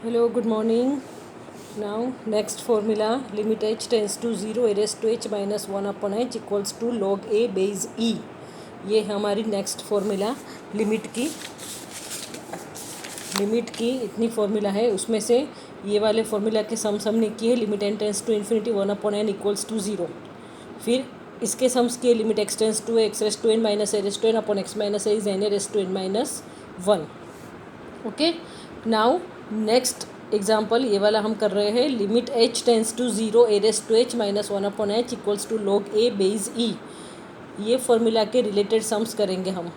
Hello, good morning. Now, next formula, limit h tends to 0, a raised to h minus 1 upon h equals to log a base e. ये हमारी next formula limit की इतनी formula है, उसमें से ये वाले फार्मूला के सम्स हमने किए। Limit n tends to infinity 1 upon n equals to 0। फिर इसके सम्स किए। Limit x tends to x raise to n minus a raise to n upon x minus a is n a raise to n minus 1। Okay, now next example ये वाला हम कर रहे हैं। Limit h tends to 0, a raise to h minus 1 upon h equals to log a base e। ये formula के related sums करेंगे हम।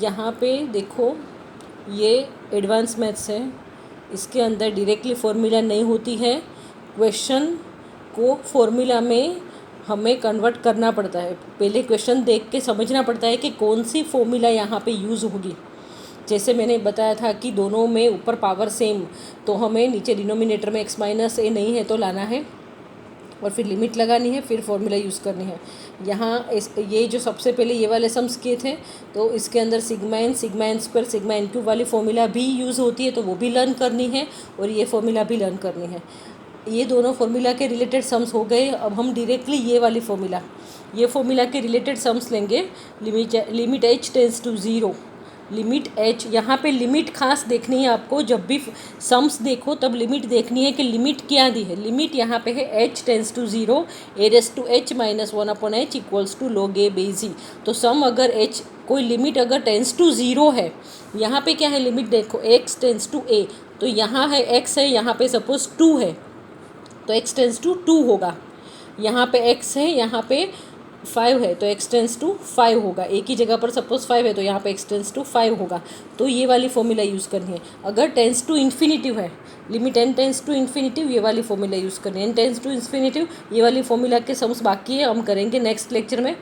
यहाँ पे देखो, ये एडवांस मैथ्स है, इसके अंदर डायरेक्टली फार्मूला नहीं होती है। क्वेश्चन को फार्मूला में हमें कन्वर्ट करना पड़ता है। पहले क्वेश्चन देख के समझना पड़ता है कि कौन सी फार्मूला यहाँ पे यूज़ होगी। जैसे मैंने बताया था कि दोनों में ऊपर पावर सेम, तो हमें नीचे डिनोमिनेटर में x माइनस ए नहीं है तो लाना है और फिर लिमिट लगानी है, फिर फॉर्मूला यूज़ करनी है। यहाँ ये जो सबसे पहले ये वाले सम्स किए थे, तो इसके अंदर sigma n square sigma n cube वाली फॉर्मूला भी यूज़ होती है, तो वो भी लर्न करनी है और ये फॉर्मूला भी लर्न करनी है। ये दोनों फार्मूला के रिलेटेड सम्स हो गए। अब हम डायरेक्टली ये फार्मूला के रिलेटेड सम्स लेंगे। Limit h tends to 0, limit h, यहाँ पे लिमिट खास देखनी है आपको। जब भी सम्स देखो तब लिमिट देखनी है कि लिमिट क्या दी है। लिमिट यहाँ पे है h tends to 0, a raise to h minus 1 upon h equals to log a base e। तो सम अगर h कोई लिमिट अगर टेंस टू 0 है, यहाँ पे क्या है लिमिट देखो, x टेंस टू a, तो यहाँ है x है, यहाँ पे सपोज 2 है तो x टेंस टू 2 होगा। यहाँ पे x है, यहाँ पे 5 है तो x टेंस टू 5 होगा। एक ही जगह पर सपोज 5 है तो यहाँ पे x टेंस टू 5 होगा। तो ये वाली फॉर्मूला यूज़ करनी है। अगर टेंस टू इन्फिनिटिव है, limit n tends to infinitive, ये वाली फॉर्मूला यूज़ करनी है। n टेंस टू इन्फिनिटिव, ये वाली फॉर्मूला के सम्स बाकी है, हम करेंगे नेक्स्ट लेक्चर में।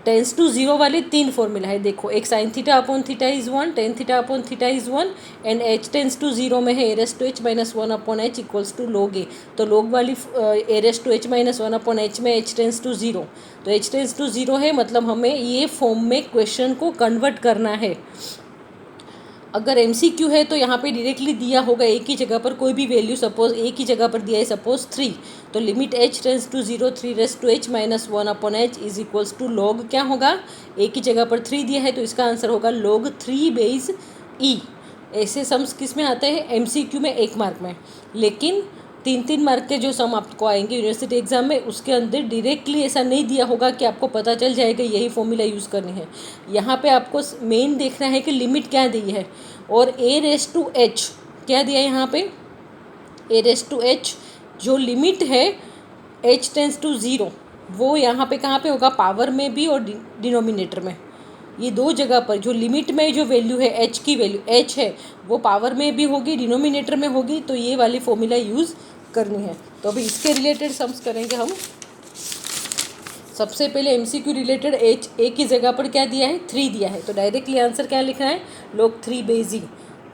टेंस टू 0 वाले 3 फॉर्मूला है। देखो, एक sine theta upon theta is 1, tan theta upon theta is 1 and h tends to 0 में है a raise to h minus 1 upon h equals to log a। तो log वाली a raise to h minus 1 upon h में h tends to 0, तो h tends to 0 है, मतलब हमें ये फॉर्म में क्वेश्चन को कन्वर्ट करना है। अगर MCQ है तो यहाँ पे डायरेक्टली दिया होगा एक ही जगह पर कोई भी वैल्यू, सपोज एक ही जगह पर दिया है सपोज 3, तो limit h tends to 0, 3 raise to h minus 1 upon h is equals to log, क्या होगा, एक ही जगह पर 3 दिया है तो इसका आंसर होगा log 3 बेस e। ऐसे सम्स किस में आते हैं, MCQ में 1 मार्क में। लेकिन 3-3 मार्क के जो सम आपको आएंगे यूनिवर्सिटी एग्जाम में, उसके अंदर डायरेक्टली ऐसा नहीं दिया होगा कि आपको पता चल जाएगा यही फॉर्मूला यूज़ करनी है। यहाँ पे आपको मेन देखना है कि लिमिट क्या दी है और a रेस टू h क्या दिया है। यहाँ पे a रेस टू h जो लिमिट है h टेंस टू 0, वो यहाँ पे कहाँ पे होगा, पावर में भी और डिनोमिनेटर में। ये दो जगह पर जो लिमिट में जो वैल्यू है h की वैल्यू h है, वो पावर में भी होगी डिनोमिनेटर में होगी, तो ये वाली फॉर्मूला यूज़ करनी है। तो अभी इसके रिलेटेड सम्स करेंगे हम। सबसे पहले MCQ रिलेटेड h एक ही जगह पर क्या दिया है, 3 दिया है, तो डायरेक्टली आंसर क्या लिखना है, log 3 base e।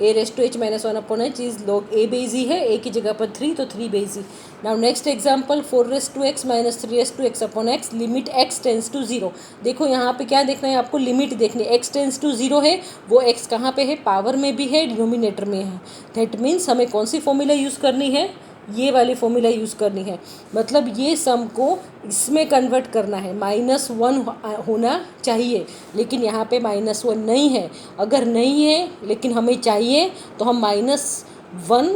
a raise to h minus 1 upon h is log a base e है, एक ही जगह पर 3 तो 3 base e। Now next example, 4 raise to x minus 3 raise to x upon x, limit x tends to 0। देखो यहाँ पे क्या देखना है आपको, लिमिट देखनी है। x टेंस टू 0 है, वो x कहाँ पे है, पावर में भी है डिनोमिनेटर में है। दैट मीन्स हमें कौन सी फॉर्मूला यूज़ करनी है, ये वाली फॉर्मूला यूज़ करनी है। मतलब ये सम को इसमें कन्वर्ट करना है। -1 होना चाहिए, लेकिन यहाँ पे -1 नहीं है। अगर नहीं है लेकिन हमें चाहिए तो हम -1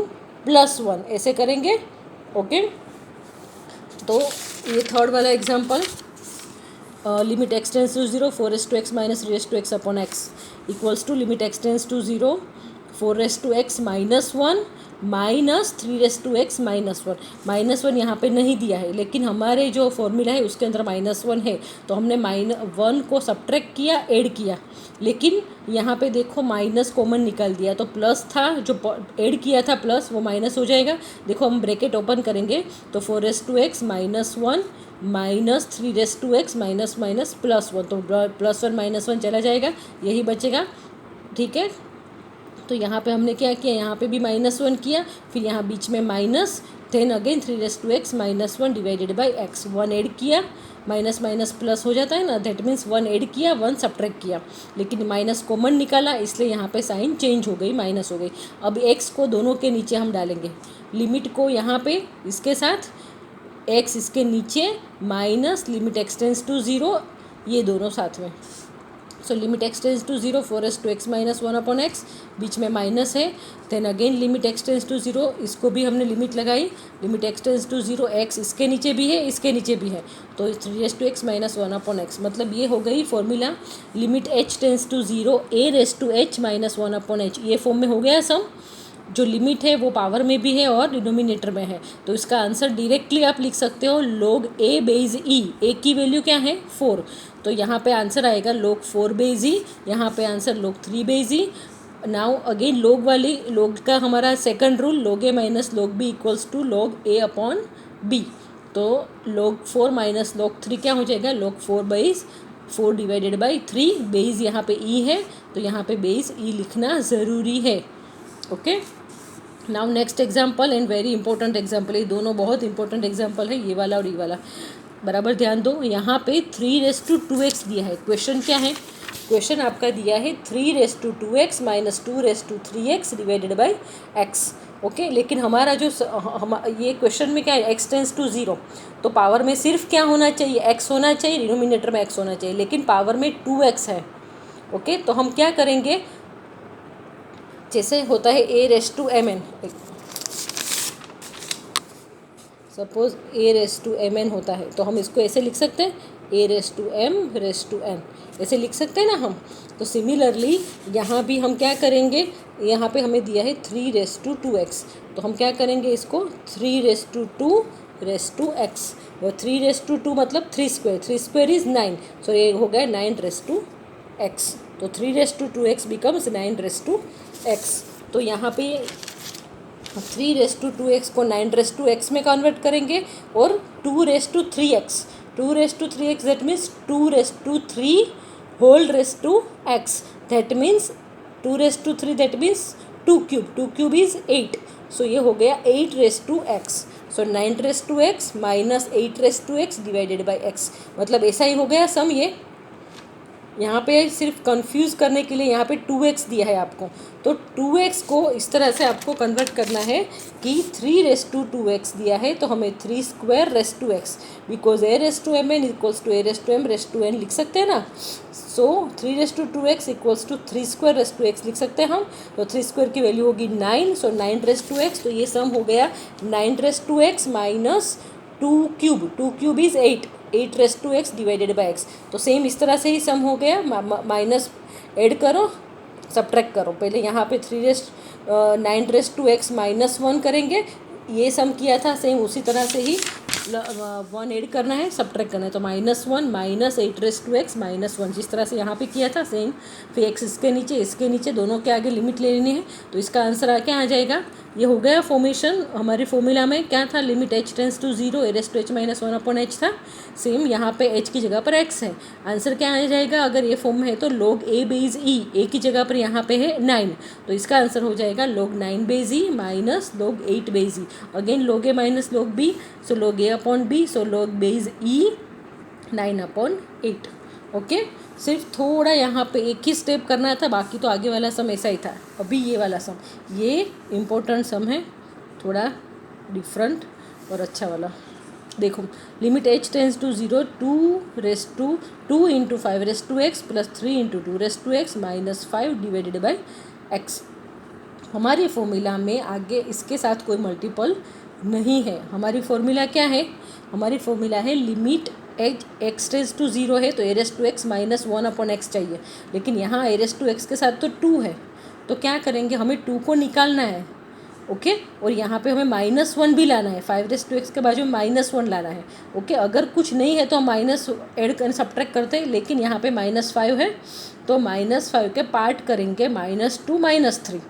+ 1 ऐसे करेंगे। ओके, तो ये थर्ड वाला example, limit x tends to 0, 4 raise to x minus 3 raise to x upon x equals to limit x tends to 0, 4 raise to x minus 1 minus 3 raise to x minus 1। -1 यहाँ पे नहीं दिया है, लेकिन हमारे जो फॉर्मूला है उसके अंदर -1 है, तो हमने -1 को सब्ट्रैक्ट किया, ऐड किया। लेकिन यहाँ पे देखो माइनस कॉमन निकाल दिया, तो प्लस था जो ऐड किया था प्लस, वो माइनस हो जाएगा। देखो हम ब्रैकेट ओपन करेंगे तो 4 raise to x minus 1 minus 3 raise to x minus minus +1, तो +1 -1 चला जाएगा, यही बचेगा। ठीक है, तो यहाँ पे हमने क्या किया, यहाँ पे भी -1 किया, फिर यहाँ बीच में minus, then again 3 raise to x minus 1 divided by x, 1 add किया, माइनस माइनस प्लस हो जाता है ना, दैट मीन्स 1 ऐड किया 1 सब्ट्रैक्ट किया, लेकिन माइनस कॉमन निकाला इसलिए यहाँ पे साइन चेंज हो गई, माइनस हो गई। अब x को दोनों के नीचे हम डालेंगे, लिमिट को यहाँ पे इसके साथ, x इसके नीचे minus limit x tends to 0, ये दोनों साथ में। So limit x tends to 0 4s2x minus 1/x, बीच में माइनस है। Then again limit x tends to 0, इसको भी हमने लिमिट लगाई, limit x tends to 0, x इसके नीचे भी है इसके नीचे भी है, तो 3s2x माइनस 1/x। मतलब ये हो गई formula limit h tends to 0 a⁻h minus 1/h। ये फॉर्म में हो गया सम। जो लिमिट है वो पावर में भी है और डिनोमिनेटर में है, तो इसका आंसर डायरेक्टली आप लिख सकते हो log a base e। a की वैल्यू क्या है 4, तो यहाँ पे आंसर आएगा log 4 बेस e, यहाँ पे answer log 3 base e। Now again log वाली, log का हमारा second rule log a minus log b equals to log a upon b, तो log 4 माइनस log 3 क्या हो जाएगा log 4 base 4 divided by 3, base यहाँ पे e है तो यहाँ पे बेस e लिखना ज़रूरी है। Okay, now next example and very important example, ये दोनों बहुत इंपॉर्टेंट एग्जाम्पल है, ये वाला और ये वाला। बराबर ध्यान दो, यहाँ पे 3⁻² दिया है। क्वेश्चन क्या है, क्वेश्चन आपका दिया है 3⁻² minus 2⁻3x divided by x। Okay, लेकिन हमारा जो ये क्वेश्चन में क्या है, x टेंस टू 0, तो पावर में सिर्फ क्या होना चाहिए, x होना चाहिए, डिनोमिनेटर में x होना चाहिए, लेकिन पावर में 2x है। ओके, तो हम क्या करेंगे, जैसे होता है a⁻mn, सपोज a⁻mn होता है, तो हम इसको ऐसे लिख सकते हैं a⁻m⁻n, ऐसे लिख सकते हैं ना हम। तो सिमिलरली यहाँ भी हम क्या करेंगे, यहाँ पे हमें दिया है 3⁻²x, तो हम क्या करेंगे इसको 3⁻2x, और 3⁻2 मतलब 3² इज़ 9, सो ये हो गया 9⁻x, तो 3⁻2x बिकम्स 9⁻x। तो यहाँ पे 3⁻2x को 9⁻x में कन्वर्ट करेंगे, और 2⁻3x that means 2⁻3 whole raise to x, that means 2⁻3 that means 2³ is 8, so ये हो गया 8⁻x। So 9⁻x minus 8⁻x divided by x, मतलब ऐसा ही हो गया सम। ये यहाँ पे सिर्फ कंफ्यूज करने के लिए यहाँ पे 2x दिया है आपको, तो 2x को इस तरह से आपको कन्वर्ट करना है कि 3⁻2x दिया है, तो हमें 3²⁻x, because a⁻mn equals to a⁻m⁻n लिख सकते हैं ना। सो 3⁻2x इक्वल्स टू 3²⁻x लिख सकते हैं हम, तो 3² की वैल्यू होगी 9, सो 9⁻x, तो ये सम हो गया 9⁻x minus 2³ is 8⁻x divided by x। तो सेम इस तरह से ही सम हो गया, माइनस ऐड करो सब्ट्रैक्ट करो, पहले यहाँ पे 9⁻x माइनस 1 करेंगे, ये सम किया था सेम उसी तरह से ही 1 ऐड करना है सब्ट्रैक्ट करना है, तो -1 माइनस 8⁻x माइनस 1, जिस तरह से यहाँ पे किया था सेम। फिर x इसके नीचे दोनों के आगे लिमिट ले लेनी है, तो इसका आंसर क्या आ जाएगा, ये हो गया फॉर्मेशन। हमारी फॉर्मूला में क्या था, limit h tends to 0 a⁻h minus 1/h था, सेम यहाँ पे h की जगह पर x है। आंसर क्या आ जाएगा, अगर ये फॉर्म में है तो log a base e, a की जगह पर यहाँ पे है 9, तो इसका आंसर हो जाएगा log 9 base e minus log 8 base e, again log a minus log b, so log a upon b, so log base e 9/8। Okay, सिर्फ थोड़ा यहाँ पे एक ही स्टेप करना था, बाकी तो आगे वाला सम ऐसा ही था। अभी ये वाला सम, ये इम्पोर्टेंट सम है, थोड़ा डिफरेंट और अच्छा वाला। देखो, limit h tends to 0 2 into 5⁻x plus 3 into 2⁻x minus 5 divided by x। हमारी फॉर्मूला में आगे इसके साथ कोई मल्टीपल नहीं है। हमारी फॉर्मूला क्या है, हमारी फॉर्मूला है लिमिट x टेंस टू 0 है, तो a⁻x माइनस 1/x चाहिए, लेकिन यहाँ a⁻x के साथ तो 2 है, तो क्या करेंगे, हमें 2 को निकालना है। ओके, और यहाँ पे हमें -1 भी लाना है, 5⁻x के बाजू में -1 लाना है। ओके, अगर कुछ नहीं है तो हम माइनस ऐड कर सब्ट्रैक्ट करते हैं, लेकिन यहाँ पे -5 है, तो -5 के पार्ट करेंगे, -2 -3,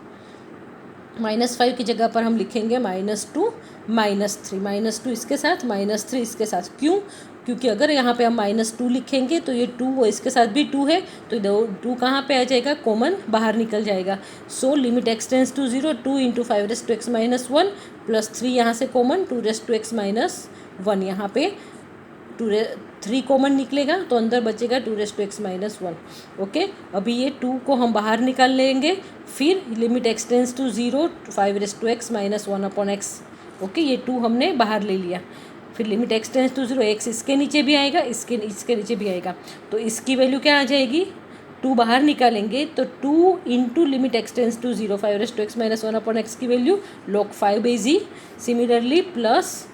-5 की जगह पर हम लिखेंगे -2 -3, -2 इसके साथ -3 इसके साथ। क्यों, क्योंकि अगर यहाँ पे हम -2 लिखेंगे तो ये 2 और इसके साथ भी 2 है, तो 2 कहाँ पे आ जाएगा, कॉमन बाहर निकल जाएगा। So limit x tends to 0 2 into 5⁻x minus 1 plus 3 यहाँ से कॉमन 2⁻x माइनस 1, यहाँ पे 3 कॉमन निकलेगा तो अंदर बचेगा 2⁻⁻1। ओके, अभी ये 2 को हम बाहर निकाल लेंगे, फिर limit x tends to 0 5⁻⁻1/x। Okay, ये 2 हमने बाहर ले लिया, फिर limit x tends to 0 x इसके नीचे भी आएगा, इसके नीचे भी आएगा, तो इसकी वैल्यू क्या आ जाएगी, 2 बाहर निकालेंगे तो 2 into limit x tends to 0 5⁻⁻1/x की value log 5/z। Similarly plus,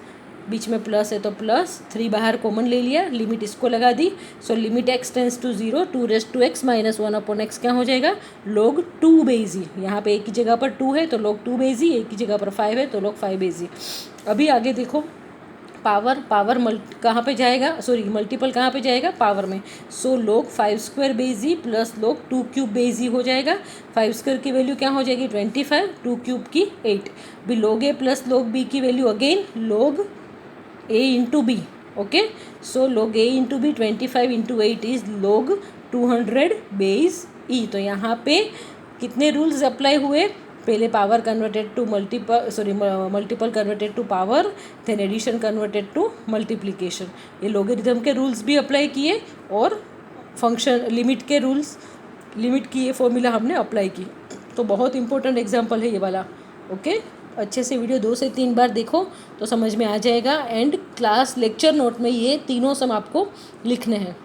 बीच में प्लस है तो प्लस 3 बाहर कॉमन ले लिया, लिमिट इसको लगा दी, so limit x tends to 0 2⁻⁻1/x क्या हो जाएगा, log 2/z। यहाँ पे एक ही जगह पर 2 है तो log 2/z, एक ही जगह पर 5 है तो log 5/z। अभी आगे देखो, पावर कहाँ पे जाएगा, सॉरी मल्टीपल कहाँ पे जाएगा, पावर में, सो log 5² प्लस log 2³ हो जाएगा। 5² की वैल्यू क्या हो जाएगी 25, 2³ की 8। भी log a प्लस log b की value again log a into b. Okay, so log a into b 25 into 8 is log 200/e। तो यहाँ पे कितने रूल्स अप्लाई हुए, पहले power converted to multiple converted to power, then addition converted to multiplication. ये logarithm के rules भी apply किए और फंक्शन लिमिट के रूल्स, लिमिट की ये फॉर्मूला हमने अप्लाई की। तो बहुत इंपॉर्टेंट एग्जांपल है ये वाला। ओके, अच्छे से वीडियो 2 से 3 बार देखो तो समझ में आ जाएगा, एंड क्लास लेक्चर नोट में ये तीनों सम आपको लिखने हैं।